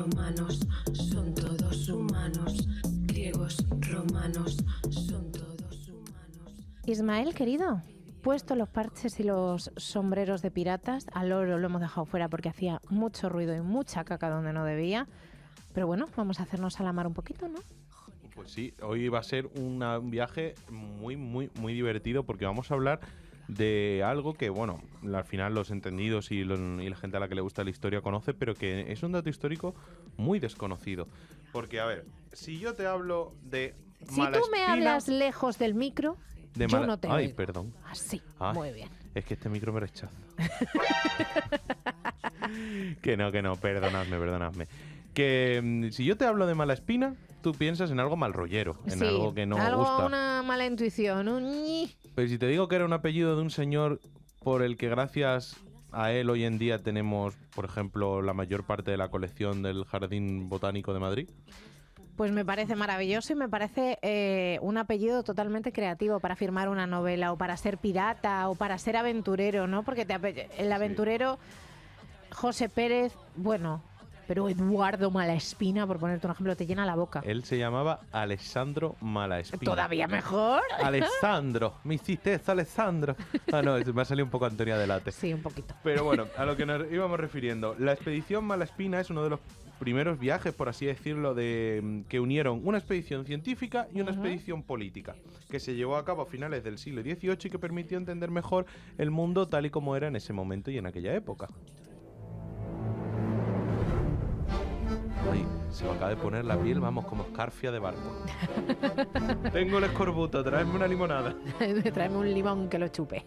romanos, son todos humanos. Griegos, romanos, son todos humanos. Ismael, querido, puesto los parches y los sombreros de piratas, al loro lo hemos dejado fuera porque hacía mucho ruido y mucha caca donde no debía. Pero bueno, vamos a hacernos a la mar un poquito, ¿no? Pues sí, hoy va a ser un viaje muy divertido porque vamos a hablar de algo que, bueno, al final los entendidos y la gente a la que le gusta la historia conoce, pero que es un dato histórico muy desconocido. Porque, a ver, si yo te hablo de Si tú me hablas lejos del micro, yo no te oigo. Ay, perdón. Así, Ay, muy bien. Es que este micro me rechaza. Que no, perdonadme. Que si yo te hablo de mala espina, tú piensas en algo mal rollero, en Sí, algo que no algo, gusta. una mala intuición, un ñi. Pero si te digo que era un apellido de un señor por el que gracias a él hoy en día tenemos, por ejemplo, la mayor parte de la colección del Jardín Botánico de Madrid. Pues me parece maravilloso y me parece un apellido totalmente creativo para firmar una novela o para ser pirata o para ser aventurero, ¿no? Porque el aventurero José Pérez, bueno, pero Eduardo Malaespina, por ponerte un ejemplo, te llena la boca. Él se llamaba Alessandro Malaespina. ¿Todavía mejor? Alessandro, me hiciste eso, Alessandro. Ah, no, me ha salido un poco Antonia Delate. Sí, un poquito. Pero bueno, a lo que nos íbamos refiriendo. La expedición Malaspina es uno de los primeros viajes, por así decirlo, que unieron una expedición científica y una expedición política, que se llevó a cabo a finales del siglo XVIII y que permitió entender mejor el mundo tal y como era en ese momento y en aquella época. Ay, se me acaba de poner la piel, vamos, como escarfia de barco. Tengo el escorbuto, tráeme una limonada. Tráeme un limón que lo chupe.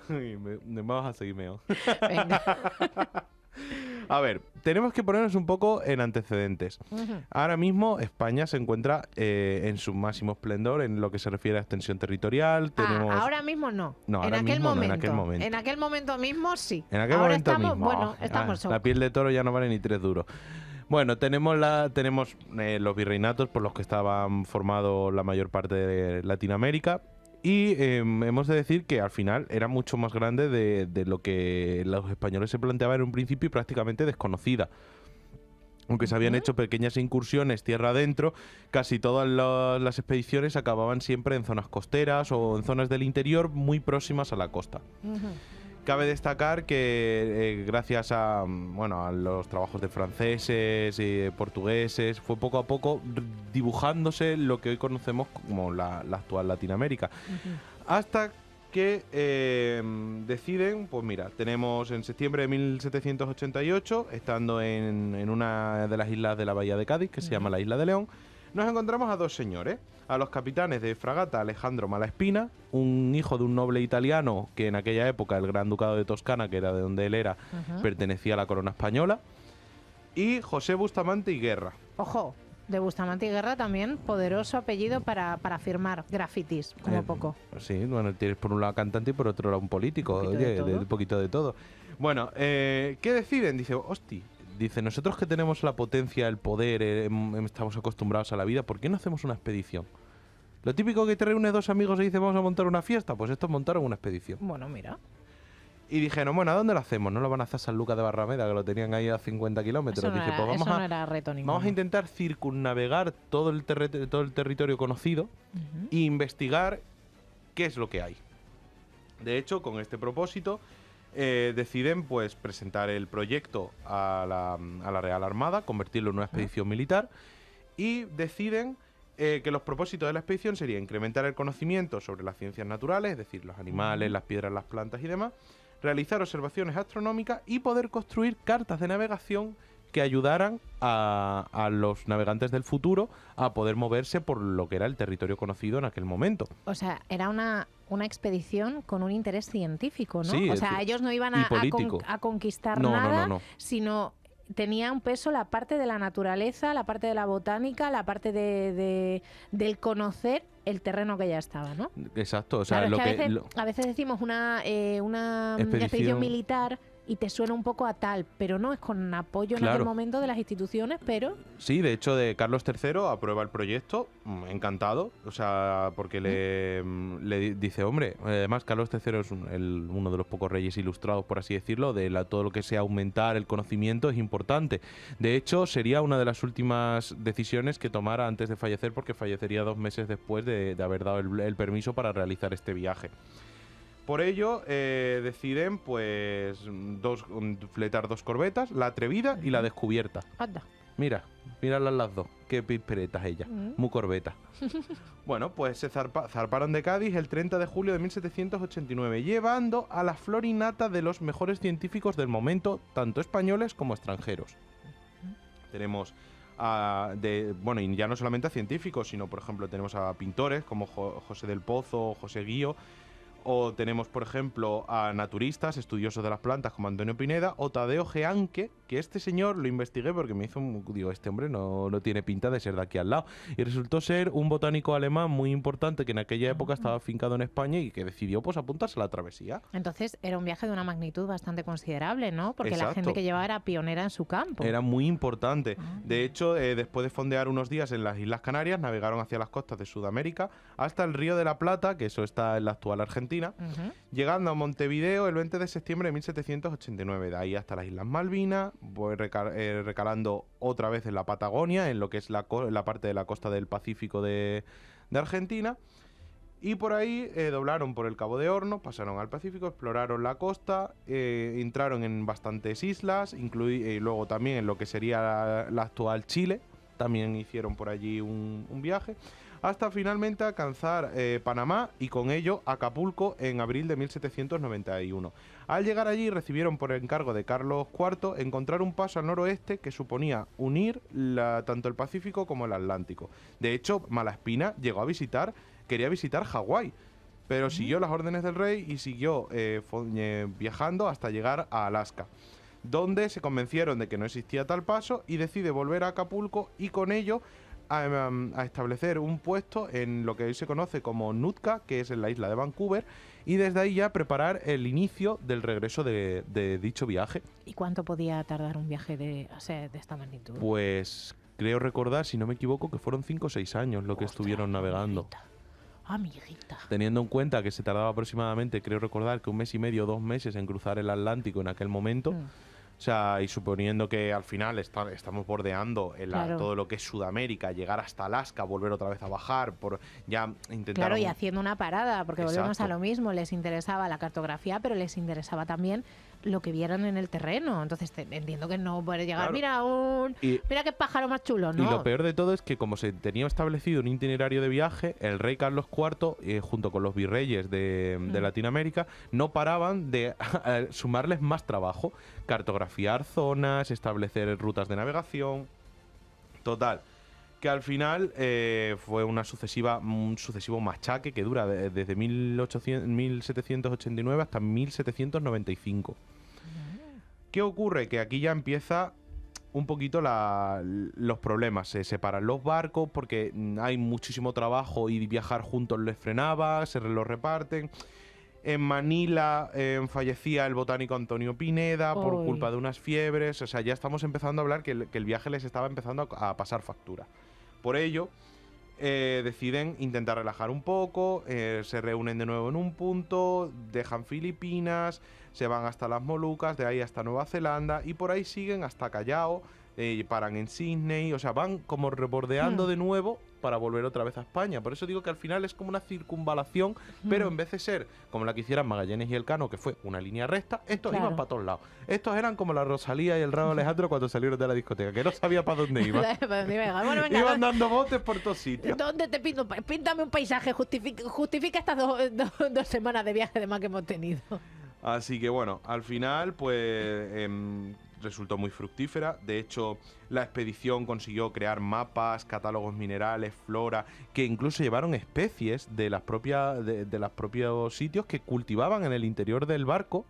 Ay, me vas a seguirme. Venga. A ver, tenemos que ponernos un poco en antecedentes. Ahora mismo España se encuentra en su máximo esplendor en lo que se refiere a extensión territorial. Ahora mismo no. No, en ahora aquel mismo momento. No, en aquel momento. En aquel momento mismo sí. En aquel ahora momento estamos, mismo. bueno, estamos La piel de toro ya no vale ni 3 duros. Bueno, tenemos los virreinatos por los que estaban formados la mayor parte de Latinoamérica. Y hemos de decir que al final era mucho más grande de lo que los españoles se planteaban en un principio y prácticamente desconocida. Aunque se habían hecho pequeñas incursiones tierra adentro, casi todas las expediciones acababan siempre en zonas costeras o en zonas del interior muy próximas a la costa. Cabe destacar que gracias a los trabajos de franceses y portugueses fue poco a poco dibujándose lo que hoy conocemos como la actual Latinoamérica. Hasta que deciden, pues mira, tenemos en septiembre de 1788, estando en una de las islas de la Bahía de Cádiz, que se llama la Isla de León, nos encontramos a dos señores, a los capitanes de fragata Alejandro Malaspina, un hijo de un noble italiano que en aquella época el Gran Ducado de Toscana, que era de donde él era, pertenecía a la corona española, y José Bustamante y Guerra. Ojo, de Bustamante y Guerra también, poderoso apellido para firmar grafitis, como poco. Sí, bueno, tienes por un lado cantante y por otro lado un político, un poquito de todo. Bueno, ¿qué deciden? Dice, hostia. Dice, nosotros que tenemos la potencia, el poder, estamos acostumbrados a la vida, ¿por qué no hacemos una expedición? Lo típico que te reúne dos amigos y dice, vamos a montar una fiesta, pues estos montaron una expedición. Bueno, mira. Y dijeron, bueno, ¿a dónde lo hacemos? No lo van a hacer a San Lucas de Barrameda, que lo tenían ahí a 50 kilómetros. Eso no era reto ninguno. Vamos a intentar circunnavegar todo el territorio conocido e investigar qué es lo que hay. De hecho, con este propósito, deciden pues presentar el proyecto a la Real Armada, convertirlo en una expedición militar, y deciden que los propósitos de la expedición serían incrementar el conocimiento sobre las ciencias naturales, es decir, los animales, las piedras, las plantas y demás, realizar observaciones astronómicas y poder construir cartas de navegación que ayudaran a los navegantes del futuro a poder moverse por lo que era el territorio conocido en aquel momento. O sea, era una expedición con un interés científico, ¿no? Sí, o sea, ellos no iban a conquistar nada, sino tenía un peso la parte de la naturaleza, la parte de la botánica, la parte del conocer el terreno que ya estaba, ¿no? Exacto. O sea, claro, a veces decimos una expedición militar y te suena un poco a tal, pero no es con apoyo en Claro. aquel momento de las instituciones, pero Sí, de hecho, de Carlos III aprueba el proyecto, encantado, o sea, porque le dice, hombre, además Carlos III es uno de los pocos reyes ilustrados, por así decirlo, todo lo que sea aumentar el conocimiento es importante. De hecho, sería una de las últimas decisiones que tomara antes de fallecer, porque fallecería 2 meses después de haber dado el permiso para realizar este viaje. Por ello, deciden pues fletar 2 corbetas, la Atrevida y la Descubierta. anda. Míralas las dos. Qué pisperetas ellas. Muy corbeta. Bueno, pues se zarparon de Cádiz el 30 de julio de 1789, llevando a la florinata de los mejores científicos del momento, tanto españoles como extranjeros. Tenemos y ya no solamente a científicos, sino por ejemplo tenemos a pintores como José del Pozo, José Guío, o tenemos, por ejemplo, a naturistas, estudiosos de las plantas como Antonio Pineda o Tadeo Geanque, que este señor lo investigué porque me hizo, digo, este hombre no tiene pinta de ser de aquí al lado. Y resultó ser un botánico alemán muy importante que en aquella época estaba afincado en España y que decidió pues apuntarse a la travesía. Entonces era un viaje de una magnitud bastante considerable, ¿no? Porque la Exacto. gente que llevaba era pionera en su campo. Era muy importante. De hecho, después de fondear unos días en las Islas Canarias, navegaron hacia las costas de Sudamérica hasta el Río de la Plata, que eso está en la actual Argentina, llegando a Montevideo el 20 de septiembre de 1789. De ahí hasta las Islas Malvinas, recalando otra vez en la Patagonia, en lo que es la parte de la costa del Pacífico de Argentina. Y por ahí doblaron por el Cabo de Hornos, pasaron al Pacífico, exploraron la costa, entraron en bastantes islas, luego también en lo que sería la actual Chile, también hicieron por allí un viaje, hasta finalmente alcanzar Panamá y con ello Acapulco en abril de 1791. Al llegar allí recibieron por encargo de Carlos IV encontrar un paso al noroeste que suponía unir tanto el Pacífico como el Atlántico. De hecho, Malaspina quería visitar Hawái, pero siguió las órdenes del rey y siguió viajando hasta llegar a Alaska, donde se convencieron de que no existía tal paso y decide volver a Acapulco y con ello a establecer un puesto en lo que hoy se conoce como Nootka, que es en la isla de Vancouver, y desde ahí ya preparar el inicio del regreso de dicho viaje. ¿Y cuánto podía tardar un viaje de esta magnitud? Pues creo recordar, si no me equivoco, que fueron 5 o 6 años lo que estuvieron navegando. Amiguita. Teniendo en cuenta que se tardaba aproximadamente, creo recordar, que 1 mes y medio, 2 meses en cruzar el Atlántico en aquel momento. O sea, y suponiendo que al final estamos bordeando todo lo que es Sudamérica, llegar hasta Alaska, volver otra vez a bajar, intentar... Claro, y haciendo una parada, porque volvemos a Exacto. lo mismo, les interesaba la cartografía, pero les interesaba también lo que vieran en el terreno. Entonces entiendo que no puede llegar, Claro. mira qué pájaro más chulo, ¿no? Y lo peor de todo es que como se tenía establecido un itinerario de viaje, el rey Carlos IV, junto con los virreyes de Latinoamérica, no paraban de sumarles más trabajo, cartografiar zonas, establecer rutas de navegación. Total, que al final fue un sucesivo machaque que dura desde 1789 hasta 1795. ¿Qué ocurre? Que aquí ya empieza un poquito los problemas. Se separan los barcos porque hay muchísimo trabajo y viajar juntos les frenaba, se los reparten. En Manila fallecía el botánico Antonio Pineda por culpa de unas fiebres. O sea, ya estamos empezando a hablar que el viaje les estaba empezando a pasar factura. Por ello, deciden intentar relajar un poco, se reúnen de nuevo en un punto, dejan Filipinas, se van hasta las Molucas, de ahí hasta Nueva Zelanda y por ahí siguen hasta Callao, paran en Sydney, o sea, van como rebordeando de nuevo para volver otra vez a España. Por eso digo que al final es como una circunvalación, pero en vez de ser como la que hicieran Magallanes y Elcano, que fue una línea recta, estos iban para todos lados. Estos eran como la Rosalía y el Raúl Alejandro cuando salieron de la discoteca, que no sabía para dónde iban. Bueno, venga, Iban dando botes por todos sitios. ¿Dónde te pinto? Píntame un paisaje, justifica estas dos semanas de viaje de más que hemos tenido. Así que bueno, al final pues resultó muy fructífera. De hecho, la expedición consiguió crear mapas, catálogos minerales, flora, que incluso llevaron especies de los propios sitios que cultivaban en el interior del barco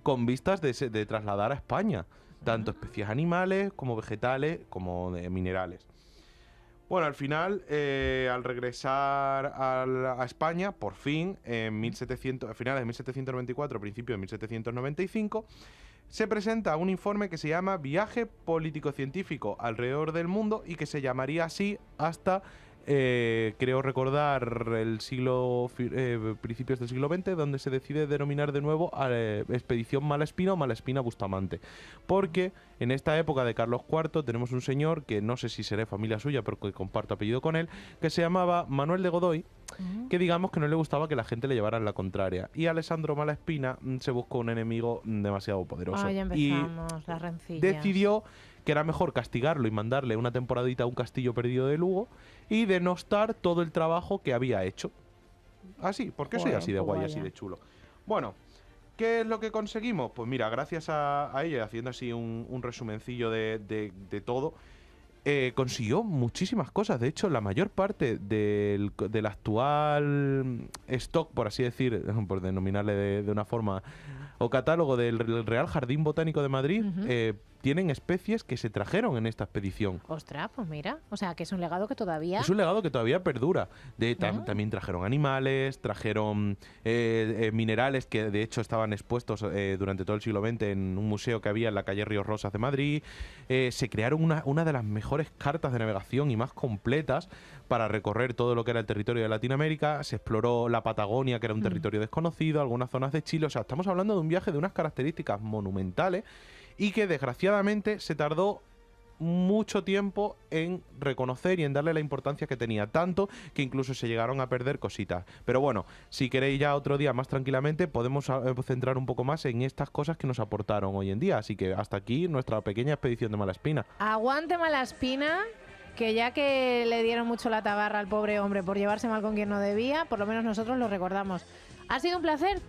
con vistas de trasladar a España, tanto especies animales como vegetales como de minerales. Bueno, al final, al regresar a España, por fin, a finales de 1794, principios de 1795, se presenta un informe que se llama Viaje Político-Científico alrededor del mundo y que se llamaría así hasta, creo recordar, principios del siglo XX, donde se decide denominar de nuevo a Expedición Malaspina o Malaspina Bustamante. Porque en esta época de Carlos IV tenemos un señor, que no sé si seré familia suya, pero que comparto apellido con él, que se llamaba Manuel de Godoy, que digamos que no le gustaba que la gente le llevara en la contraria. Y Alessandro Malaspina se buscó un enemigo demasiado poderoso. Ya empezamos las rencillas. Decidió que era mejor castigarlo y mandarle una temporadita a un castillo perdido de Lugo y denostar todo el trabajo que había hecho. Así, porque soy así de guay, así de chulo. Bueno, ¿qué es lo que conseguimos? Pues mira, gracias a ella, haciendo así un resumencillo de todo, consiguió muchísimas cosas. De hecho, la mayor parte del actual stock, por así decir, por denominarle de una forma, o catálogo del Real Jardín Botánico de Madrid, tienen especies que se trajeron en esta expedición. Ostras, pues mira, o sea, que es un legado que todavía... Es un legado que todavía perdura. También trajeron animales, trajeron minerales que de hecho estaban expuestos durante todo el siglo XX en un museo que había en la calle Ríos Rosas de Madrid. Se crearon una de las mejores cartas de navegación y más completas para recorrer todo lo que era el territorio de Latinoamérica. Se exploró la Patagonia, que era un territorio desconocido, algunas zonas de Chile. O sea, estamos hablando de un viaje de unas características monumentales y que desgraciadamente se tardó mucho tiempo en reconocer y en darle la importancia que tenía, tanto que incluso se llegaron a perder cositas. Pero bueno, si queréis ya otro día más tranquilamente podemos centrar un poco más en estas cosas que nos aportaron hoy en día. Así que hasta aquí nuestra pequeña expedición de Malaspina. Aguante Malaspina, que ya que le dieron mucho la tabarra al pobre hombre por llevarse mal con quien no debía, por lo menos nosotros lo recordamos. Ha sido un placer.